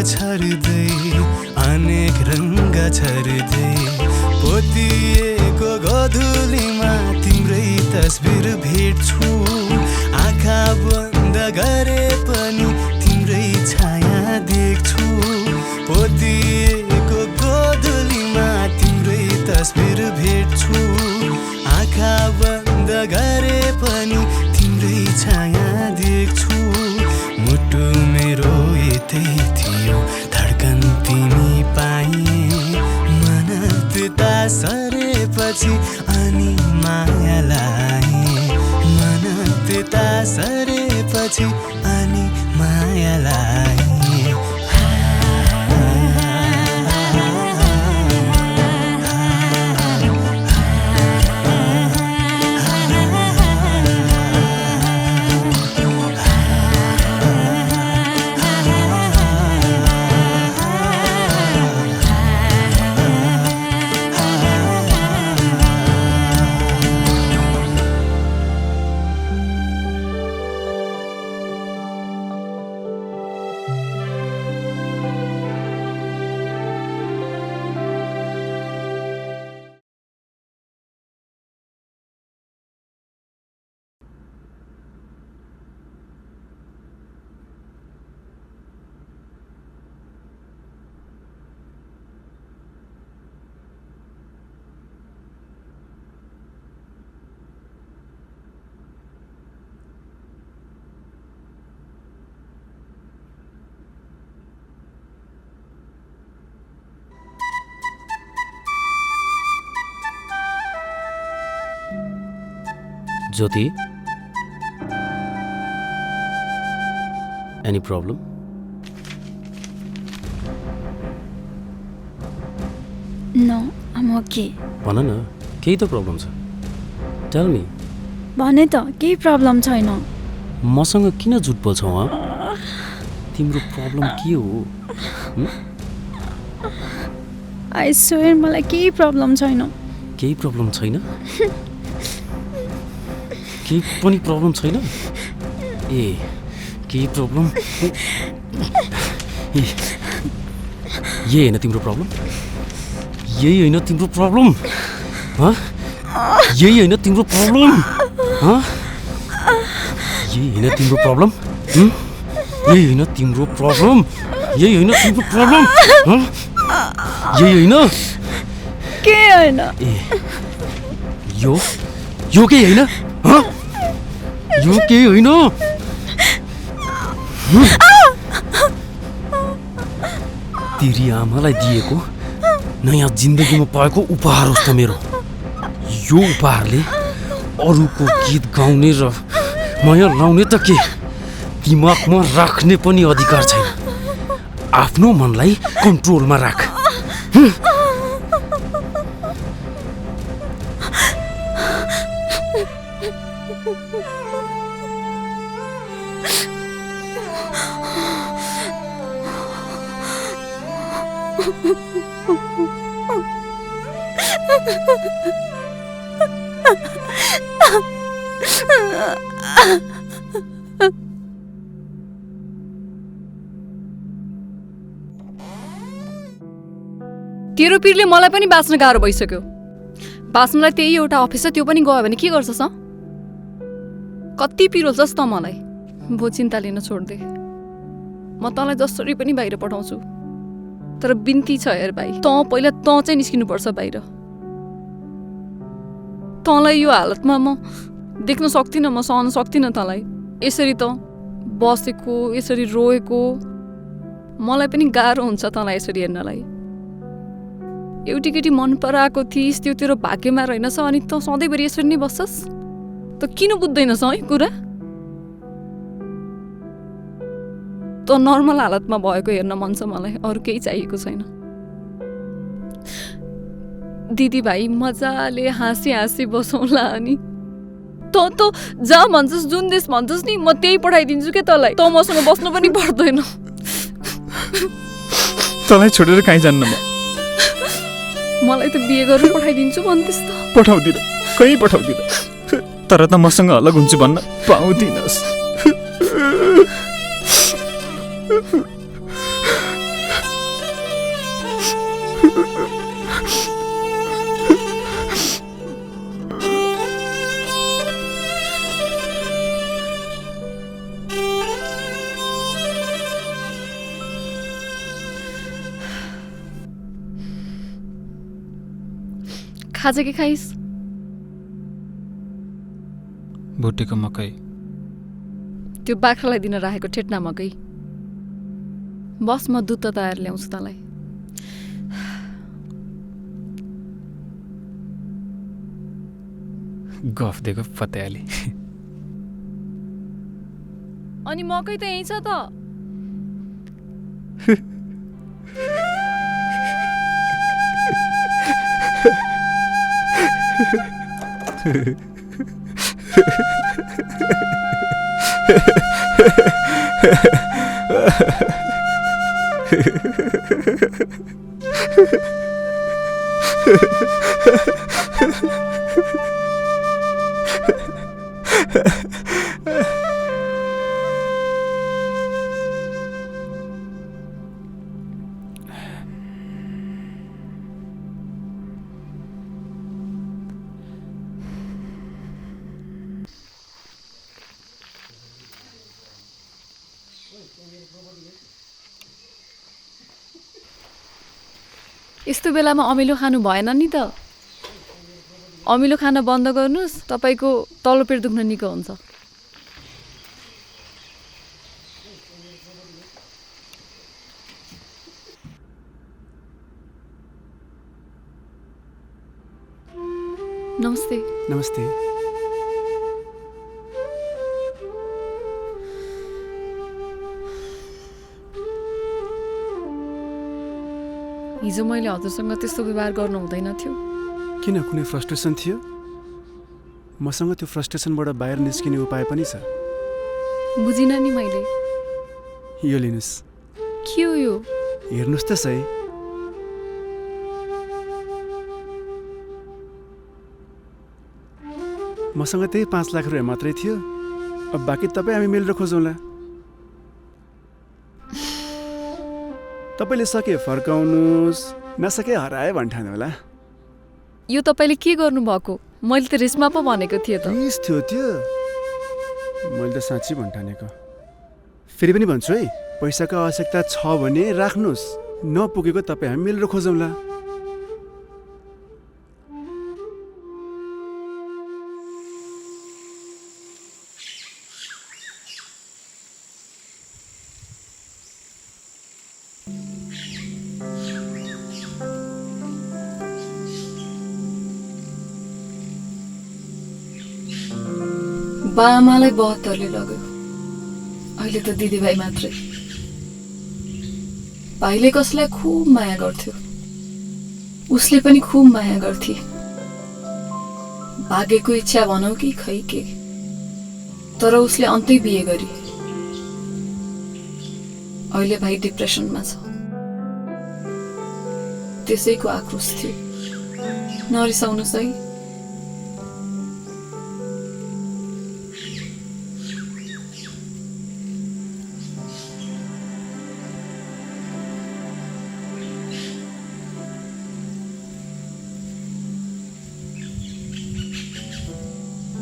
छर्दै अनेक रङ्ग छर्दै पोतिएको गोधुलीमा तिम्रै तस्बिर भेट्छु आँखा बन्द गरे पनि तिम्रै छाया देख्छु पोतिएको गोधुलीमा तिम्रै तस्बिर भेट्छु आँखा बन्द गरे पनि तिम्रै छाया देख्छु मुटु मेरो यतै थियो धड्कन तिमी पाए मन त्यता सरेपछि अनि माया लाए मन त्यता सरेपछि अनि माया लाए Jyoti, any problem? No, I'm okay. भन न केही त प्रब्लम छ टेल मी भने त केही प्रब्लम छैन मसँग किन झुट बोल्छौ ह तिम्रो प्रब्लम के हो आई स्वेयर मलाई केही प्रब्लम छैन केही प्रब्लम छैन केही पनि प्रब्लम छैन ए केही प्रब्लम यही होइन तिम्रो प्रब्लम यही होइन तिम्रो प्रब्लम यही होइन तिम्रो प्रब्लम यही होइन तिम्रो प्रब्लम यही होइन तिम्रो प्रब्लम यही होइन तिम्रो प्रब्लम यही होइन के होइन ए यो के होइन यो के होइन तेरी आमालाई दिएको नयाँ जिन्दगीमा पाएको उपहार होस् त मेरो यो उपहारले अरूको गीत गाउने र माया लाउने त के दिमागमा राख्ने पनि अधिकार छैन आफ्नो मनलाई कन्ट्रोलमा राख तेरो पिरले मलाई पनि बाँच्न गाह्रो भइसक्यो बाँच्नलाई त्यही एउटा अफिस छ त्यो पनि गयो भने के गर्छस् कति पिरोल्छस् त मलाई भो चिन्ता लिन छोड्दे म तँलाई जसरी पनि बाहिर पठाउँछु तर बिन्ती छ हेर भाइ पहिला चाहिँ निस्किनुपर्छ बाहिर तँलाई यो हालतमा म देख्न सक्दिनँ म सहन सक्दिनँ तँलाई यसरी त बसेको यसरी रोएको मलाई पनि गाह्रो हुन्छ तँलाई यसरी हेर्नलाई एउटी केटी मन पराएको थिइस् त्यो तेरो भाग्यमा रहेनछ अनि त सधैँभरि यसरी नै बस्छस् त किन बुझ्दैनस् है कुरा त नर्मल हालतमा भएको हेर्न मन छ मलाई अरू केही चाहिएको छैन दिदी भाइ मजाले हाँसी हाँसी बसौँला अनि त जहाँ भन्छस् जुन देश भन्छस् नि म त्यही पठाइदिन्छु के तँलाई त मसँग बस्नु पनि पर्दैन तँलाई छोडेर कहीँ जान्न मलाई त बिहे गरेर पठाइदिन्छु भन्थिस् त पठाउँदिन कहीँ पठाउँदिन तर त मसँग अलग हुन्छु भन्न पाउँदिनस् खाजा के खाइस्? भुटेको मकै। त्यो बाख्रालाई दिन राखेको ठेट्ना मकै। बस म दुध तताएर ल्याउँछु तँलाई। गफ दिएको फत्याली। अनि मकै त यहीँ छ त। यस्तो बेलामा अमिलो खानु भएन नि त। अमिलो खान बन्द गर्नुस्, तपाईको तल्लो पेट दुख्न निको हुन्छ। नमस्ते। नमस्ते। हिजो मैले हजुरसँग त्यस्तो व्यवहार गर्नु हुँदैन थियो। किन, कुनै फ्रस्ट्रेसन थियो? मसँग त्यो फ्रस्ट्रेसनबाट बाहिर निस्किने उपाय पनि छ। बुझिन नि मैले। यो लिनुस्। के हो यो? हेर्नुस् त सही। मसँग त्यही 5 लाख रुपियाँ मात्रै थियो। अब बाँकी तपाईँ हामी मिलेर खोजौँला। तपाईँले सके फर्काउनुहोस्, नसके हराए भन्ठानु होला। यो तपाईँले के गर्नुभएको? मैले त रिसमा पो भनेको थिएँ त। रिस थियो त्यो? मैले त साँच्ची भन्ठानेको। फेरि पनि भन्छु है, पैसाको आवश्यकता छ भने राख्नुहोस्, नपुगेको तपाईँ हामी मिलेर खोजौँला। बाआमालाई 72ले लग्यो। अहिले त दिदीभाइ मात्रै। भाइले कसलाई खुब माया गर्थ्यो, उसले पनि खुब माया गर्थे। भाग्यको इच्छा भनौ कि खै के, तर उसले अन्तै बिहे गरी। अहिले भाइ डिप्रेसनमा छ। त्यसैको आक्रोश थियो। नरिसाउनुस् है।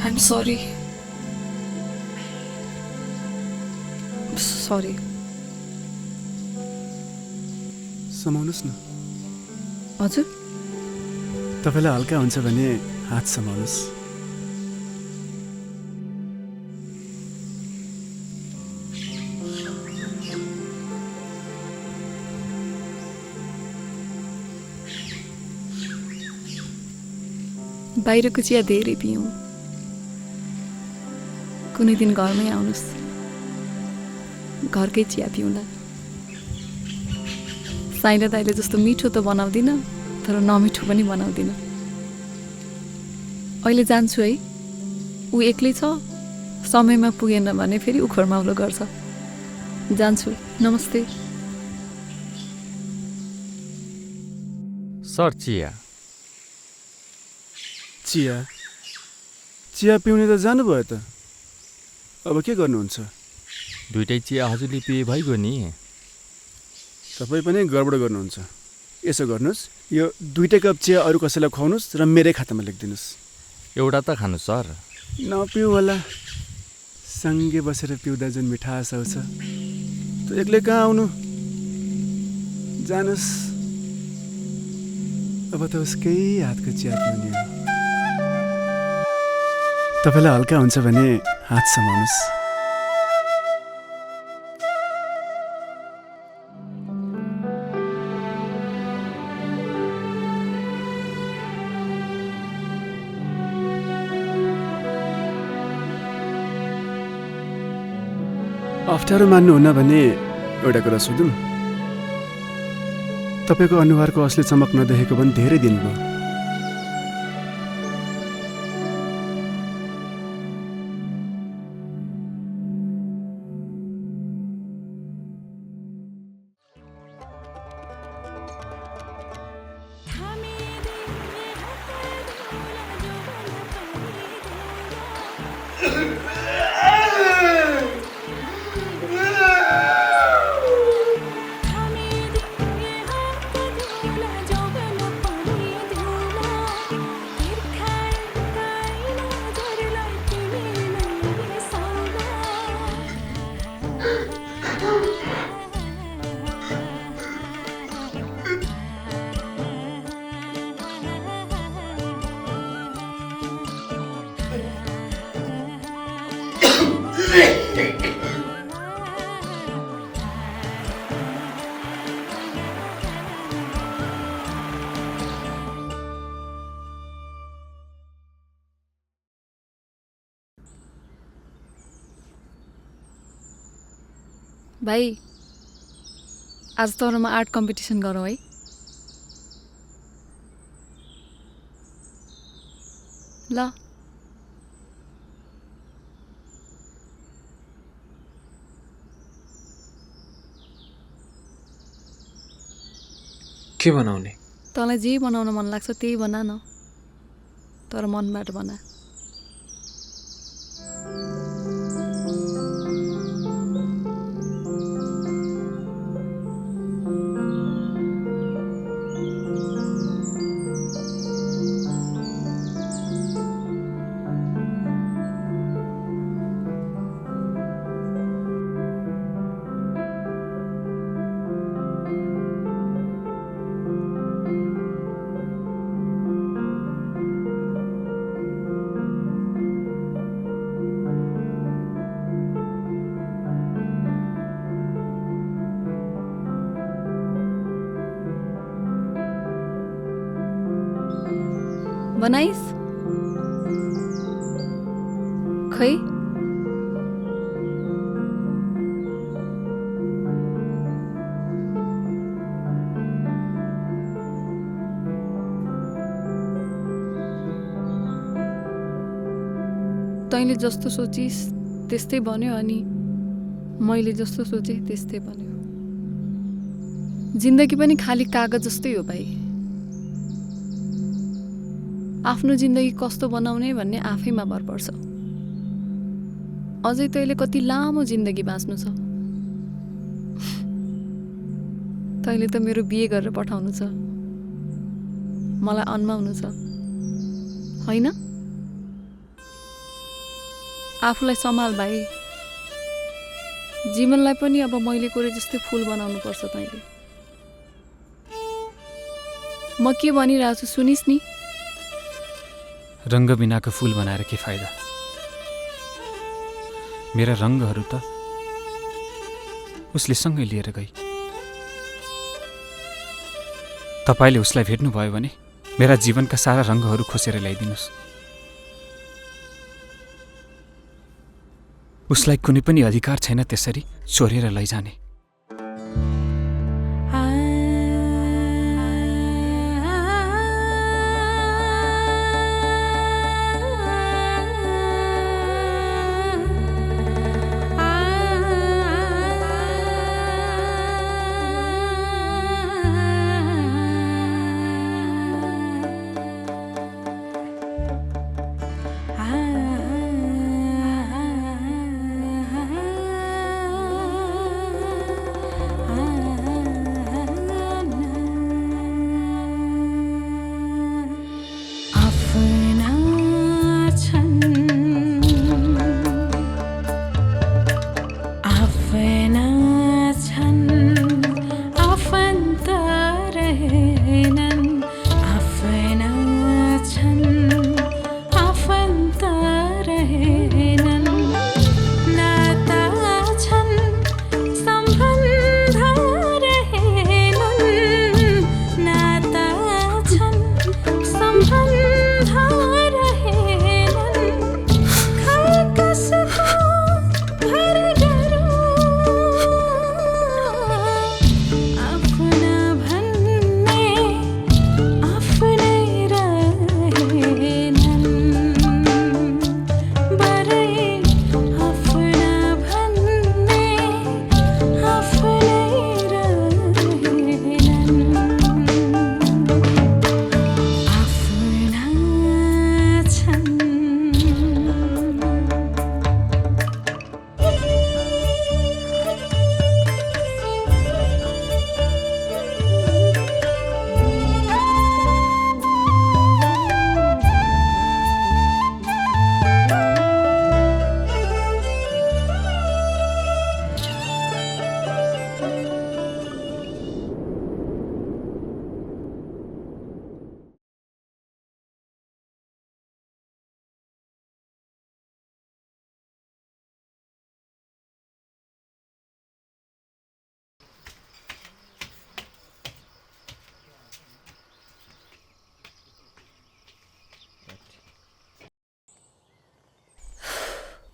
I'm sorry. Sorry. समाउनुहोस् न। हजुर? तपाईँलाई हल्का हुन्छ भने हात समाउनुहोस्। बाहिरको चिया धेरै पियौँ। कुनै दिन घरमै आउनुहोस्, घरकै चिया पिउँला। साइला दाइले जस्तो मिठो त बनाउँदिनँ, तर नमिठो पनि बनाउँदिनँ। अहिले जान्छु है। ऊ एक्लै छ, समयमा पुगेन भने फेरि उखोरमाउलो गर्छ। जान्छु। नमस्ते। सर चिया। चिया चिया पिउने त जानुभयो त। अब के गर्नुहुन्छ? दुईटै चिया हजुरले पिए भइगयो नि। तपाईँ पनि गडबड गर्नुहुन्छ। यसो गर्नुहोस्, यो 2 कप चिया अरू कसैलाई खुवाउनुहोस् र मेरै खातामा लेखिदिनुहोस्। एउटा त खानु सर। नपिउ होला, सँगै बसेर पिउँदा जुन मिठास आउँछ त्यो एक्लै कहाँ आउनु। जानुहोस्। अब त उसकै हातको चिया पिउने हो। तपाईँलाई हल्का हुन्छ भने हात समाउनुहोस्। अप्ठ्यारो मान्नुहुन्न भने एउटा कुरा सोधौँ। तपाईँको अनुहारको असली चमक नदेखेको पनि धेरै दिन भयो। भाइ आज तोरामा आर्ट कम्पिटिसन गरौँ है। ल के बनाउने? तँलाई जे बनाउन मन लाग्छ त्यही बना न, तर मनबाट बना। बनाइस खै तैँले जस्तो सोचिस् त्यस्तै बन्यो, अनि मैले जस्तो सोचेँ त्यस्तै बन्यो। जिन्दगी पनि खाली कागज जस्तै हो भाइ। आफ्नो जिन्दगी कस्तो बनाउने भन्ने आफैमा भर पर्छ। अझै तैँले कति लामो जिन्दगी बाँच्नु छ। तैँले त मेरो बिहे गरेर पठाउनु छ, मलाई अन्माउनु छ होइन? आफूलाई सम्हाल भाइ। जीवनलाई पनि अब मैले कोरे जस्तै फुल बनाउनु पर्छ तैँले। म के भनिरहेको छु सुनिस् नि? रङ्ग बिनाको फुल बनाएर के फाइदा? मेरा रङ्गहरू त उसले सँगै लिएर गई। तपाईँले उसलाई भेट्नुभयो भने मेरा जीवनका सारा रङ्गहरू खोसेर ल्याइदिनुहोस्। उसलाई कुनै पनि अधिकार छैन त्यसरी चोरेर लैजाने।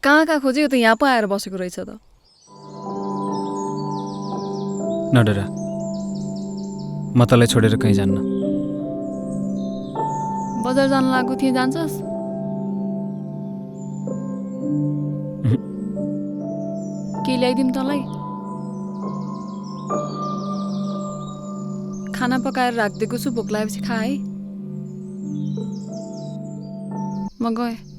कहाँ कहाँ खोज्यो यो त यहाँ पो आएर बसेको रहेछ त नडरा म तँलाई छोडेर कहीँ जान्न बजार जान लागेको थिएँ जान्छस् के ल्याइदिउँ तँलाई खाना पकाएर राखिदिएको छु भोक लागेपछि खा है म गएँ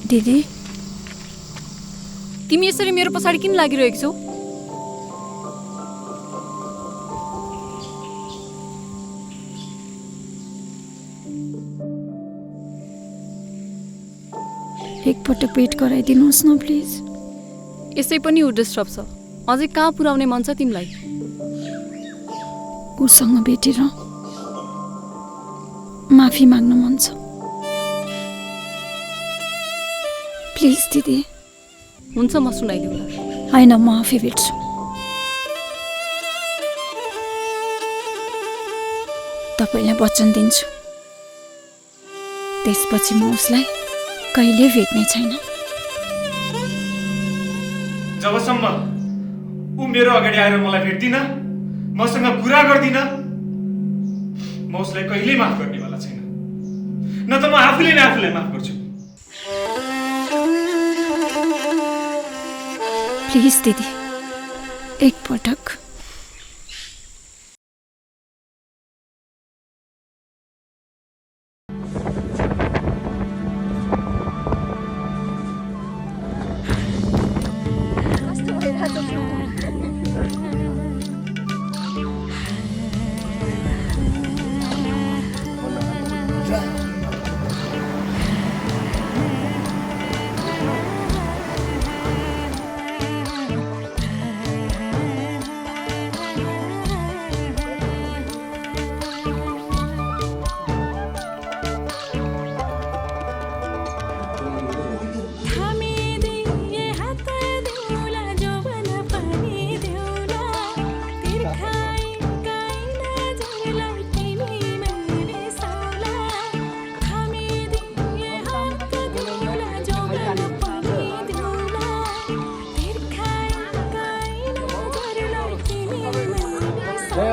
दिदी तिमी यसरी मेरो पछाडि किन लागिरहेको छौ एकपटक भेट गराइदिनुहोस् न प्लिज यसै पनि ऊ डिस्टर्ब छ अझै कहाँ पुर्याउने मन छ तिमीलाई उसँग भेटेर माफी माग्नु मन छ प्लिज दिदी हुन्छ म सुनाइदिउँला होइन म आफै भेट्छु तपाईँलाई वचन दिन्छु त्यसपछि म उसलाई कहिले भेट्ने छैन जबसम्म ऊ मेरो अगाडि आएर मलाई भेट्दिन मसँग कुरा गर्दिन म उसलाई कहिल्यै माफ गर्नेवाला छैन न त म आफूले नै आफूलाई माफ गर्छु प्लिज दिदी एकपटक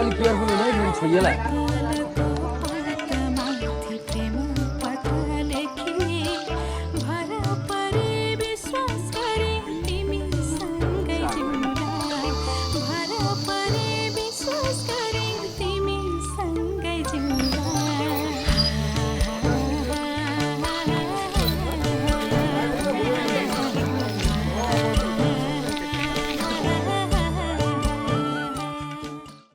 अलिक केयरफुल हुनु है छोरीलाई